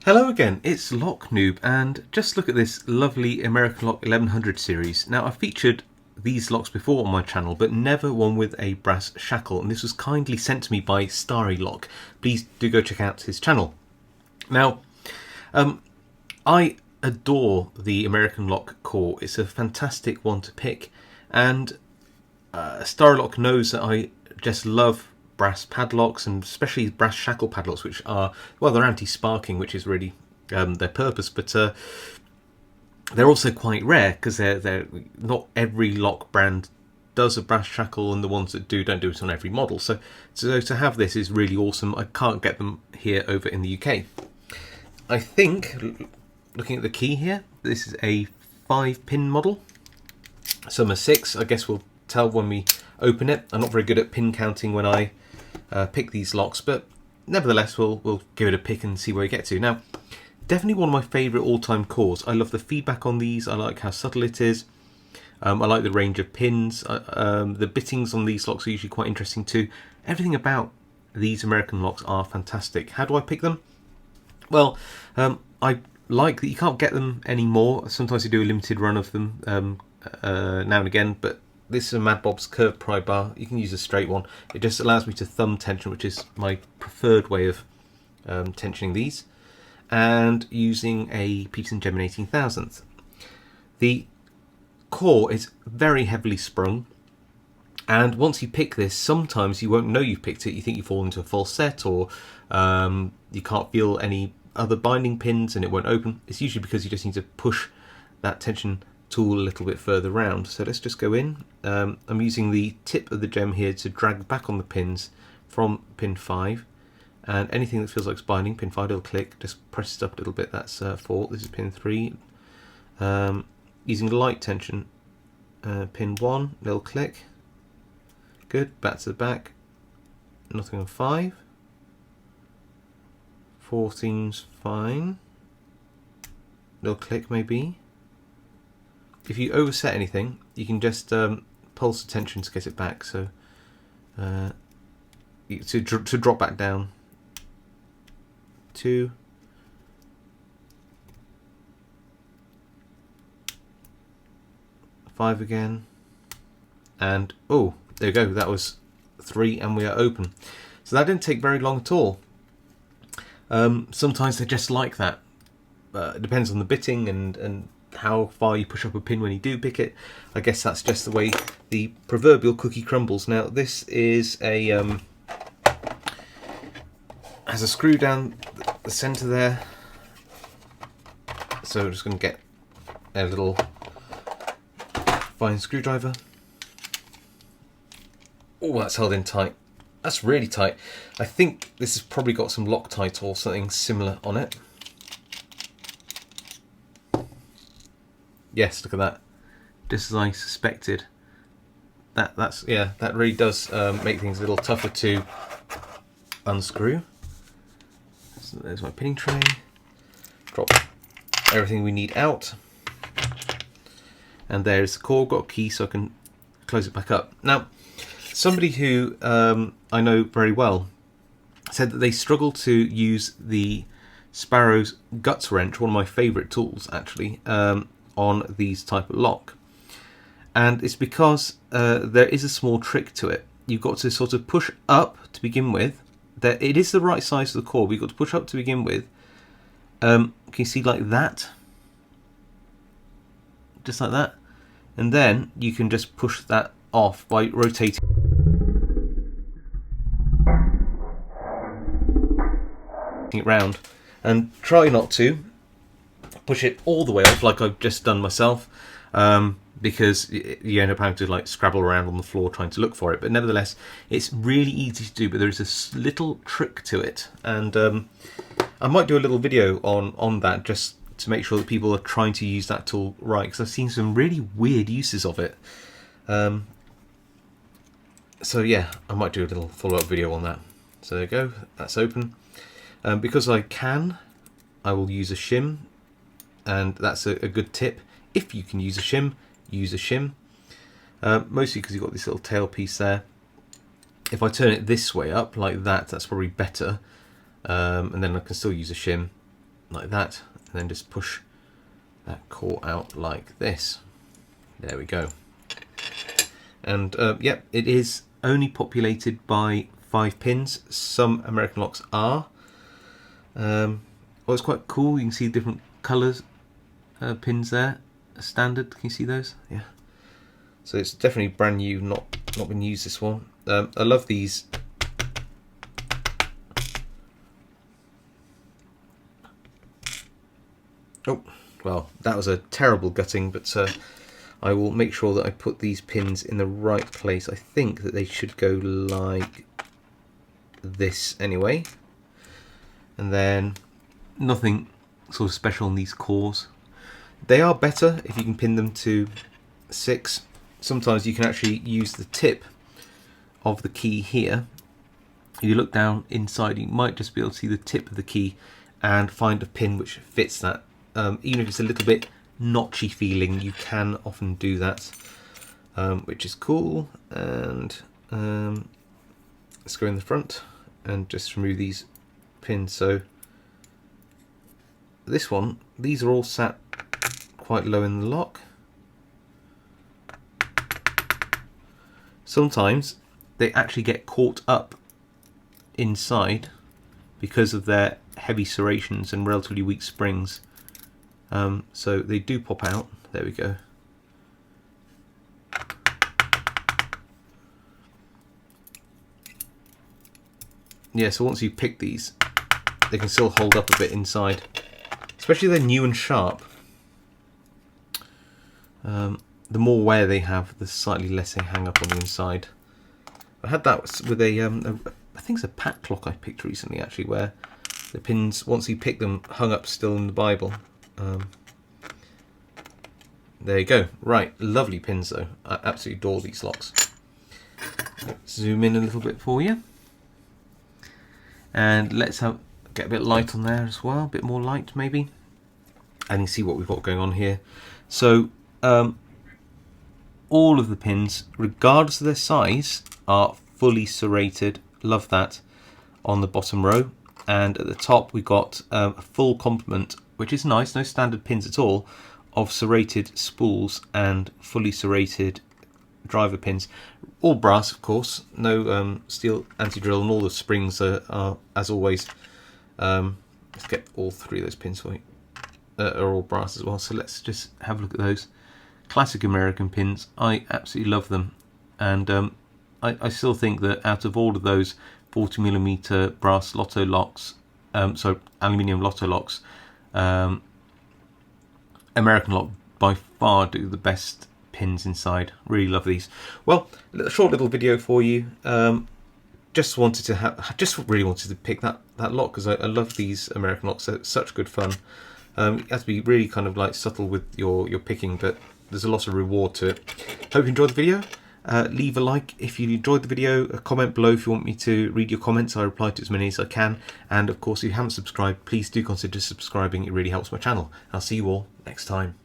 Hello again, it's Lock Noob, and just look at this lovely American Lock 1100 series. Now, I've featured these locks before on my channel, but never one with a brass shackle, and this was kindly sent to me by Starry Lock. Please do go check out his channel. Now, I adore the American Lock core. It's a fantastic one to pick, and Starry Lock knows that I just love brass padlocks, and especially brass shackle padlocks, which are, well, they're anti-sparking, which is really their purpose, but they're also quite rare because they're not every lock brand does a brass shackle, and the ones that don't do it on every model. So to have this is really awesome. I can't get them here over in the UK. I think, looking at the key here, this is a 5-pin model. Some are 6. I guess we'll tell when we open it. I'm not very good at pin counting when I pick these locks, but nevertheless we'll give it a pick and see where we get to. Now, definitely one of my favourite all-time cores. I love the feedback on these. I like how subtle it is. I like the range of pins. The bittings on these locks are usually quite interesting too. Everything about these American locks are fantastic. How do I pick them? Well, I like that you can't get them anymore. Sometimes you do a limited run of them now and again, but this is a Mad Bob's curved pry bar. You can use a straight one. It just allows me to thumb tension, which is my preferred way of tensioning these, and using a Peterson Gemini 18,000th. The core is very heavily sprung, and once you pick this, sometimes you won't know you've picked it. You think you fall into a false set, or you can't feel any other binding pins and it won't open. It's usually because you just need to push that tension tool a little bit further round. So let's just go in. I'm using the tip of the gem here to drag back on the pins from pin 5, and anything that feels like it's binding, pin 5, it'll click. Just press it up a little bit. That's 4. This is pin 3. Using light tension, pin 1, little click. Good. Back to the back. Nothing on 5. 14's fine. Little click maybe. If you overset anything, you can just pulse the tension to get it back. So to drop back down. 2. 5 again. And oh, there we go. That was 3, and we are open. So that didn't take very long at all. Sometimes they're just like that. It depends on the bitting and how far you push up a pin when you do pick it. I guess that's just the way the proverbial cookie crumbles. Now, this is a has a screw down the center there, so I'm just going to get a little fine screwdriver. Oh, that's held in tight. That's really tight. I think this has probably got some Loctite or something similar on it. Yes, look at that. Just as I suspected. That really does make things a little tougher to unscrew. So there's my pinning tray. Drop everything we need out. And there's the core. Got a key so I can close it back up. Now, somebody who I know very well said that they struggle to use the Sparrow's guts wrench, one of my favourite tools actually, on these type of lock, and it's because there is a small trick to it. You've got to sort of push up to begin with. That it is the right size of the core, but you've got to push up to begin with. Can you see, like that? Just like that, and then you can just push that off by rotating it round, and try not to push it all the way off like I've just done myself, because you end up having to like scrabble around on the floor trying to look for it. But nevertheless, it's really easy to do, but there is a little trick to it, and I might do a little video on that just to make sure that people are trying to use that tool right, because I've seen some really weird uses of it. So yeah, I might do a little follow-up video on that. So there you go, that's open. Because I can, I will use a shim, and that's a good tip. If you can use a shim, use a shim. Mostly because you've got this little tail piece there. If I turn it this way up, like that, that's probably better. And then I can still use a shim. like that, and then just push that core out like this. There we go. And yep, it is only populated by 5 pins. Some American locks are. Well, it's quite cool. You can see different colours pins there. Standard. Can you see those? Yeah. So it's definitely brand new. Not been used, this one. I love these. Oh, well, that was a terrible gutting, but I will make sure that I put these pins in the right place. I think that they should go like this anyway. And then nothing sort of special on these cores. They are better if you can pin them to 6. Sometimes you can actually use the tip of the key here. If you look down inside, you might just be able to see the tip of the key and find a pin which fits that. Even if it's a little bit notchy feeling, you can often do that, which is cool. And let's go in the front and just remove these pins. So this one, these are all sat quite low in the lock. Sometimes they actually get caught up inside because of their heavy serrations and relatively weak springs. So they do pop out. There we go. Yeah, so once you pick these, they can still hold up a bit inside, especially if they're new and sharp. The more wear they have, the slightly less they hang up on the inside. I had that with a I think it's a pack clock I picked recently, actually, where the pins, once you pick them, hung up still in the Bible. There you go. Right, lovely pins though. I absolutely adore these locks. Let's zoom in a little bit for you, and let's get a bit of light on there as well, a bit more light maybe, and you see what we've got going on here. So all of the pins, regardless of their size, are fully serrated. Love that. On the bottom row, and at the top we got a full complement, which is nice. No standard pins at all, of serrated spools and fully serrated driver pins, all brass of course, no steel anti-drill, and all the springs are as always. Let's get all 3 of those pins for you, are all brass as well. So let's just have a look at those classic American pins. I absolutely love them, and I still think that out of all of those 40mm brass lotto locks, so aluminium lotto locks, American lock by far do the best pins inside. Really love these. Well, a short little video for you. Just really wanted to pick that lock because I love these American locks. They're such good fun. You have to be really kind of like subtle with your picking, but there's a lot of reward to it. Hope you enjoyed the video. Leave a like if you enjoyed the video, a comment below if you want me to read your comments. I reply to as many as I can, and of course if you haven't subscribed, please do consider subscribing. It really helps my channel. I'll see you all next time.